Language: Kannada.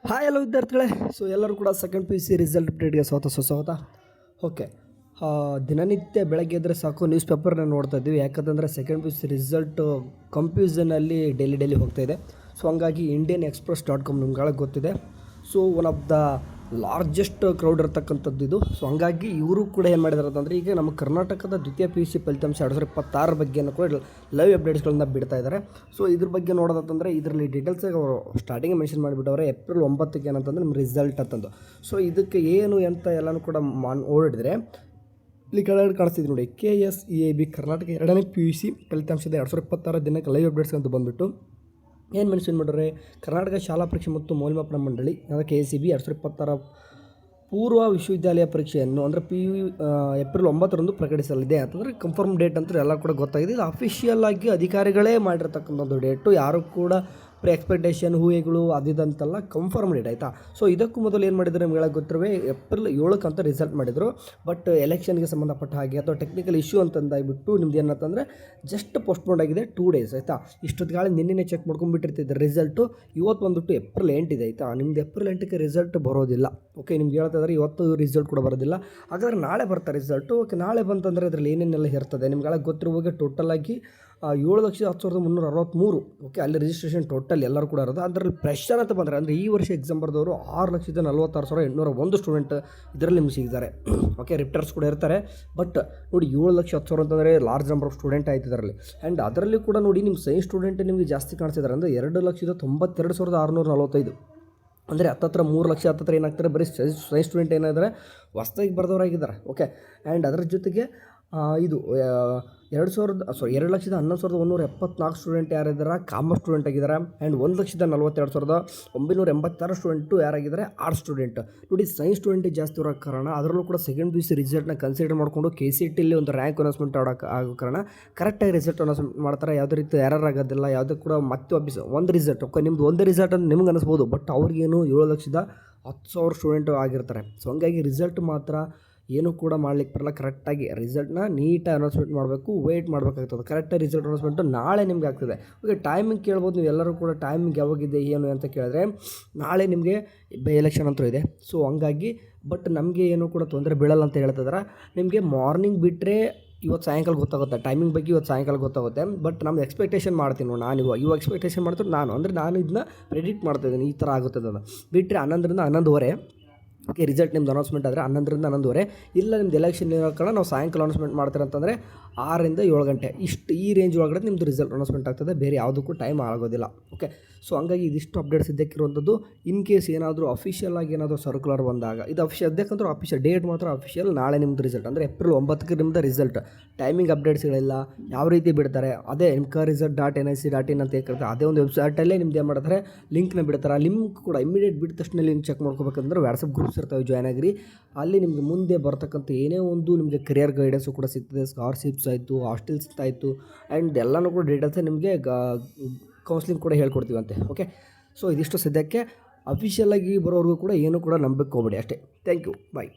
ಹಾಯ್ ಎಲ್ಲ ವಿದ್ಯಾರ್ಥಿಗಳೇ. ಸೊ ಎಲ್ಲರೂ ಕೂಡ second P U C result ಅಪ್ಡೇಟ್ಗೆ ಸ್ವಾಗತ. ಓಕೆ, ದಿನನಿತ್ಯ ಬೆಳಗ್ಗೆ ಎದ್ದರೆ ಸಾಕು ನ್ಯೂಸ್ ಪೇಪರ್ನ ನೋಡ್ತಾ ಇದ್ದೀವಿ. ಯಾಕಂತಂದರೆ second P U C result ಕಂಪ್ಯೂಸನಲ್ಲಿ ಡೈಲಿ ಹೋಗ್ತಾ ಇದೆ. ಸೊ ಹಂಗಾಗಿ IndianExpress.com ನಿಮ್ಗಳಿಗೆ ಗೊತ್ತಿದೆ. So one of the largest crowd ಇರತಕ್ಕಂಥದ್ದು ಇದು. ಸೊ ಹಂಗಾಗಿ ಇವರು ಕೂಡ ಏನು ಮಾಡಿದ್ದಾರೆ ಅಂತಂದರೆ, ಈಗ ನಮ್ಮ ಕರ್ನಾಟಕದ ದ್ವಿತೀಯ ಪಿ ಯು ಸಿ ಫಲಿತಾಂಶ 2026 ಬಗ್ಗೆನೂ ಕೂಡ ಲೈವ್ ಅಪ್ಡೇಟ್ಸ್ಗಳನ್ನ ಬಿಡ್ತಾ ಇದ್ದಾರೆ. ಸೊ ಇದ್ರ ಬಗ್ಗೆ ನೋಡೋದಂತಂದರೆ ಇದರಲ್ಲಿ ಡೀಟೇಲ್ಸಾಗಿ ಅವರು ಸ್ಟಾರ್ಟಿಂಗ್ ಮೆನ್ಷನ್ ಮಾಡಿಬಿಟ್ಟವ್ರೆ. ಏಪ್ರಿಲ್ 9ಕ್ಕೆ ಏನಂತಂದರೆ ನಿಮ್ಮ ರಿಸಲ್ಟ್ ಅಂತಂದು. ಸೊ ಇದಕ್ಕೆ ಏನು ಅಂತ ಎಲ್ಲನೂ ಕೂಡ ಓಡಿದ್ರೆ ಇಲ್ಲಿ ಕೆಳಗಡೆ ಕಾಣಿಸ್ತಿದ್ರು ನೋಡಿ, KSEAB ಕರ್ನಾಟಕ 2ನೇ ಪಿ ಯು ಸಿ ಫಲಿತಾಂಶದ 2026 ದಿನಕ್ಕೆ ಲೈವ್ ಅಪ್ಡೇಟ್ಸ್ ಅಂತ ಬಂದುಬಿಟ್ಟು ಏನು ಮೆನ್ಷನ್ ಮಾಡಿದ್ರೆ, ಕರ್ನಾಟಕ ಶಾಲಾ ಪರೀಕ್ಷೆ ಮತ್ತು ಮೌಲ್ಯಮಾಪನ ಮಂಡಳಿ ಅಂದರೆ KSEB 2026 ಪೂರ್ವ ವಿಶ್ವವಿದ್ಯಾಲಯ ಪರೀಕ್ಷೆಯನ್ನು ಅಂದರೆ ಏಪ್ರಿಲ್ 9ರಂದು ಪ್ರಕಟಿಸಲಿದೆ ಅಂತಂದರೆ ಕನ್ಫರ್ಮ್ ಡೇಟ್ ಅಂತ ಎಲ್ಲ ಕೂಡ ಗೊತ್ತಾಗಿದೆ. ಇದು ಅಫಿಷಿಯಲ್ ಆಗಿ ಅಧಿಕಾರಿಗಳೇ ಮಾಡಿರ್ತಕ್ಕಂಥದ್ದು ಡೇಟು. ಯಾರು ಕೂಡ ಎಕ್ಸ್ಪೆಕ್ಟೇಷನ್ ಊಹೆಗಳು ಅದಿದಂತೆಲ್ಲ ಕನ್ಫರ್ಮ್ ಡೇಟ್ ಆಯಿತಾ. ಸೊ ಇದಕ್ಕೂ ಮೊದಲು ಏನು ಮಾಡಿದ್ರು ನಿಮ್ಗೆ ಗೊತ್ತಿರುವೆ, ಏಪ್ರಿಲ್ 7ಕ್ಕೆ ಅಂತ ರಿಸಲ್ಟ್ ಮಾಡಿದರು. ಬಟ್ ಎಲೆಕ್ಷನ್ಗೆ ಸಂಬಂಧಪಟ್ಟ ಹಾಗೆ ಅಥವಾ ಟೆಕ್ನಿಕಲ್ ಇಶ್ಯೂ ಅಂತಂದಾಗಿಬಿಟ್ಟು ನಿಮ್ದು ಏನಂತಂದರೆ ಜಸ್ಟ್ ಪೋಸ್ಟ್ಪೋನ್ ಆಗಿದೆ 2 ಡೇಸ್ ಆಯಿತಾ. ಇಷ್ಟೊತ್ತಿಗಾಳೆ ನಿನ್ನೆ ಚೆಕ್ ಮಾಡ್ಕೊಂಡ್ಬಿಟ್ಟಿರ್ತಿದ್ದೆ ರಿಸಲ್ಟು. ಇವತ್ತು ಬಂದುಬಿಟ್ಟು ಏಪ್ರಿಲ್ 8 ಇದೆ ಆಯಿತಾ. ನಿಮ್ದು ಏಪ್ರಿಲ್ 8ಕ್ಕೆ ರಿಸಲ್ಟ್ ಬರೋದಿಲ್ಲ. ಓಕೆ, ನಿಮ್ಗೆ ಹೇಳ್ತಾ ಇದ್ದಾರೆ ಇವತ್ತು ರಿಸಲ್ಟ್ ಕೂಡ ಬರೋದಿಲ್ಲ. ಹಾಗಾದರೆ ನಾಳೆ ಬರ್ತಾರೆ ರಿಸಲ್ಟು. ಓಕೆ, ನಾಳೆ ಬಂತಂದರೆ ಇದರಲ್ಲಿ ಏನೇನೆಲ್ಲ ಇರ್ತದೆ ನಿಮ್ಗೆ ಗೊತ್ತಿರುವಾಗ ಟೋಟಲಾಗಿ 7,10,363. ಓಕೆ, ಅಲ್ಲಿ ರಿಜಿಸ್ಟ್ರೇಷನ್ ಟೋಟಲ್ ಎಲ್ಲರೂ ಕೂಡ ಇರೋದು. ಅದರಲ್ಲಿ ಫ್ರೆಶರ್ ಅಂತ ಬಂದರೆ ಅಂದರೆ ಈ ವರ್ಷ ಎಕ್ಸಾಮ್ ಬರೆದವರು 6,46,801 ಸ್ಟೂಡೆಂಟ್ ಇದರಲ್ಲಿ ನಿಮ್ಗೆ ಸಿಗ್ತಾರೆ. ಓಕೆ, ರಿಪ್ಟರ್ಸ್ ಕೂಡ ಇರ್ತಾರೆ. ಬಟ್ ನೋಡಿ 7,10,000 ಅಂತಂದರೆ ಲಾರ್ಜ್ ನಂಬರ್ ಆಫ್ ಸ್ಟೂಡೆಂಟ್ ಆಯ್ತು ಇದರಲ್ಲಿ. ಆ್ಯಂಡ್ ಅದರಲ್ಲಿ ಕೂಡ ನೋಡಿ ನಿಮ್ಮ ಸೈನ್ಸ್ ಸ್ಟೂಡೆಂಟ್ ನಿಮಗೆ ಜಾಸ್ತಿ ಕಾಣಿಸ್ತಿದ್ದಾರೆ. ಅಂದರೆ 2,92,645. ಅಂದರೆ ಹತ್ತತ್ರ 3 ಲಕ್ಷ ಹತ್ತತ್ರ ಏನಾಗ್ತಾರೆ, ಬರೀ ಸೈನ್ಸ್ ಸ್ಟೂಡೆಂಟ್ ಏನಾದರೆ ಹೊಸ್ದಾಗಿ ಬರೆದವರಾಗಿದ್ದಾರೆ. ಓಕೆ, ಆ್ಯಂಡ್ ಅದರ ಜೊತೆಗೆ ಇದು 2,11,174 ಸ್ಟೂಡೆಂಟ್ ಯಾರಿದ್ದಾರೆ ಕಾಮರ್ಸ್ ಸ್ಟೂಡೆಂಟ್ ಆಗಿದ್ದಾರೆ. ಆ್ಯಂಡ್ 1,42,986 ಸ್ಟೂಡೆಂಟು ಯಾರಾಗಿದ್ದಾರೆ ಆರ್ಟ್ಸ್ ಸ್ಟೂಡೆಂಟ್. ನೋಡಿ ಸೈನ್ಸ್ ಸ್ಟೂಡೆಂಟಿಗೆ ಜಾಸ್ತಿ ಇರೋ ಕಾರಣ, ಅದರಲ್ಲೂ ಕೂಡ ಸೆಕೆಂಡ್ ಪಿ ಯು ಸಿ ರಿಸಲ್ಟ್ನ ಕನ್ಸಿಡರ್ ಮಾಡಿಕೊಂಡು KCETಯಲ್ಲಿ ಒಂದು ರ್ಯಾಂಕ್ ಅನೌನ್ಸ್ಮೆಂಟ್ ಆಗೋ ಕಾರಣ ಕರೆಕ್ಟಾಗಿ ರಿಸಲ್ಟ್ ಅನೌನ್ಸ್ಮೆಂಟ್ ಮಾಡ್ತಾರೆ. ಯಾವುದೇ ರೀತಿ ಎರರ್ ಆಗೋದಿಲ್ಲ. ಯಾವುದೇ ಕೂಡ ಮತ್ತೆ ವಾಪಸ್ ಒಂದು ರಿಸಲ್ಟ್. ಓಕೆ, ನಿಮ್ದು ಒಂದು ರಿಸಲ್ಟ್ ಅಂತ ನಿಮ್ಗೆ ಅನಿಸ್ಬೋದು. ಬಟ್ ಅವ್ರಿಗೇನು 7,10,000 ಸ್ಟೂಡೆಂಟು ಆಗಿರ್ತಾರೆ. ಸೊ ಹಂಗಾಗಿ ರಿಸಲ್ಟ್ ಮಾತ್ರ ಏನೂ ಕೂಡ ಮಾಡ್ಲಿಕ್ಕೆ ಬರಲ್ಲ. ಕರೆಕ್ಟಾಗಿ ರಿಸಲ್ಟ್ನ ನೀಟಾಗಿ ಅನೌನ್ಸ್ಮೆಂಟ್ ಮಾಡಬೇಕು, ವೆಯ್ಟ್ ಮಾಡಬೇಕಾಗ್ತದೆ. ಕರೆಕ್ಟಾಗಿ ರಿಸಲ್ಟ್ ಅನೌನ್ಸ್ಮೆಂಟು ನಾಳೆ ನಿಮಗೆ ಆಗ್ತದೆ. ಓಕೆ, ಟೈಮಿಂಗ್ ಕೇಳ್ಬೋದು ನೀವು ಎಲ್ಲರೂ ಕೂಡ. ಟೈಮಿಂಗ್ ಯಾವಾಗಿದೆ ಏನು ಅಂತ ಕೇಳಿದ್ರೆ ನಾಳೆ ನಿಮಗೆ ಬೈ ಎಲೆಕ್ಷನ್ ಅಂತೂ ಇದೆ. ಸೊ ಹಂಗಾಗಿ ಬಟ್ ನಮಗೆ ಏನೂ ಕೂಡ ತೊಂದರೆ ಬೀಳಲ್ಲ ಅಂತ ಹೇಳ್ತಿದ್ದಾರೆ. ನಿಮಗೆ ಮಾರ್ನಿಂಗ್ ಬಿಟ್ಟರೆ ಇವತ್ತು ಸಾಯಂಕಾಲ ಗೊತ್ತಾಗುತ್ತೆ. ಟೈಮಿಂಗ್ ಬಗ್ಗೆ ಇವತ್ತು ಸಾಯಂಕಾಲ ಗೊತ್ತಾಗುತ್ತೆ. ಬಟ್ ನಮ್ದು ಎಕ್ಸ್ಪೆಕ್ಟೇಷನ್ ಮಾಡ್ತೀನಿ ನಾನು ಇವಾಗ ಎಕ್ಸ್ಪೆಕ್ಟೇಷನ್ ಮಾಡ್ತೀನಿ ನಾನು. ಅಂದರೆ ನಾನು ಇದನ್ನ ಪ್ರೆಡಿಕ್ಟ್ ಮಾಡ್ತಾಯಿದ್ದೀನಿ ಈ ಥರ ಆಗುತ್ತೆ ಅಂತ. ಬಿಟ್ಟರೆ 11ರಿಂದ 11:30. ಓಕೆ, ರಿಸಲ್ಟ್ ನಿಮ್ದು ಅನೌನ್ಸ್ಮೆಂಟ್ ಆದರೆ 11ರಿಂದ 11:30. ಇಲ್ಲ ನಿಮ್ದು ಎಲೆಕ್ಷನ್ ಇರೋ ಕಾರಣ ನಾವು ಸಾಯಂಕಾಲ ಅನೌನ್ಸ್ಮೆಂಟ್ ಮಾಡ್ತಾರೆ ಅಂತಂದರೆ 6ರಿಂದ 7 ಗಂಟೆ ಈ ರೇಂಜ್ ಒಳಗಡೆ ನಿಮ್ಮದು ರಿಸಲ್ಟ್ ಅನೌನ್ಸ್ಮೆಂಟ್ ಆಗ್ತದೆ. ಬೇರೆ ಯಾವುದಕ್ಕೂ ಟೈಮ್ ಆಗೋದಿಲ್ಲ. ಓಕೆ, ಸೊ ಹಂಗಾಗಿ ಇದಿಷ್ಟು ಅಪ್ಡೇಟ್ಸ್ ಇದ್ದಕ್ಕಿರುವಂಥದ್ದು. ಇನ್ ಕೇಸ್ ಏನಾದರೂ ಅಫಿಷಿಯಲ್ ಆಗಿ ಏನಾದರೂ ಸರ್ಕ್ಯುಲರ್ ಬಂದಾಗ ಇದು ಅಫಿಷಿಯಲ್ ಅಫಿಷಿಯಲ್ ಡೇಟ್ ಮಾತ್ರ ಅಫಿಷಿಯಲ್ ನಾಳೆ ನಿಮ್ಮದು ರಿಸಲ್ಟ್. ಅಂದರೆ ಏಪ್ರಿಲ್ 9ಕ್ಕೆ ನಿಮ್ಮದು ರಿಸಲ್ಟ್. ಟೈಮಿಂಗ್ ಅಪ್ಡೇಟ್ಸ್ಗಳಿಲ್ಲ, ಯಾವ ರೀತಿ ಬಿಡ್ತಾರೆ ಅದೇ MKResult.nic.in ಅಂತ ಹೇಳ್ತಾರೆ. ಅದೇ ಒಂದು ವೆಬ್ಸೈಟಲ್ಲೇ ನಿಮ್ದು ಏನು ಮಾಡ್ತಾರೆ, ಲಿಂಕ್ನ ಬಿಡ್ತಾರೆ. ಲಿಂಕ್ ಕೂಡ ಇಮಿಡಿಯೇಟ್ ಬಿಟ್ಟ ತಕ್ಷಣ ಲಿಂಕ್ ಚೆಕ್ ಮಾಡ್ಕೋಬೇಕಂದ್ರೆ ವಾಟ್ಸಪ್ ಗ್ರೂಪ್ಸ್ ಇರ್ತವೆ, ಜಾಯ್ನ್ ಆಗಿರಿ. ಅಲ್ಲಿ ನಿಮಗೆ ಮುಂದೆ ಬರ್ತಕ್ಕಂಥ ಏನೇ ಒಂದು ನಿಮಗೆ ಕರಿಯರ್ ಗೈಡೆನ್ಸು ಕೂಡ ಸಿಗ್ತದೆ. ಸ್ಕಾಲರ್ಶಿಪ್ಸ್ ಆಯಿತು, ಹಾಸ್ಟೆಲ್ಸ್ ಆಯಿತು, ಆ್ಯಂಡ್ ಎಲ್ಲನೂ ಕೂಡ ಡೀಟೇಲ್ಸ್ ನಿಮಗೆ ಕೌನ್ಸ್ಲಿಂಗ್ ಕೂಡ ಹೇಳ್ಕೊಡ್ತೀವಂತೆ. ಓಕೆ, ಸೊ ಇದಿಷ್ಟು ಸದ್ಯಕ್ಕೆ ಅಫಿಷಿಯಲ್ ಆಗಿ ಬರೋರಿಗೂ ಕೂಡ ಏನೂ ಕೂಡ ನಂಬಕ್ಕೆ ಹೋಗಬೇಡಿ ಅಷ್ಟೇ. Thank you, bye.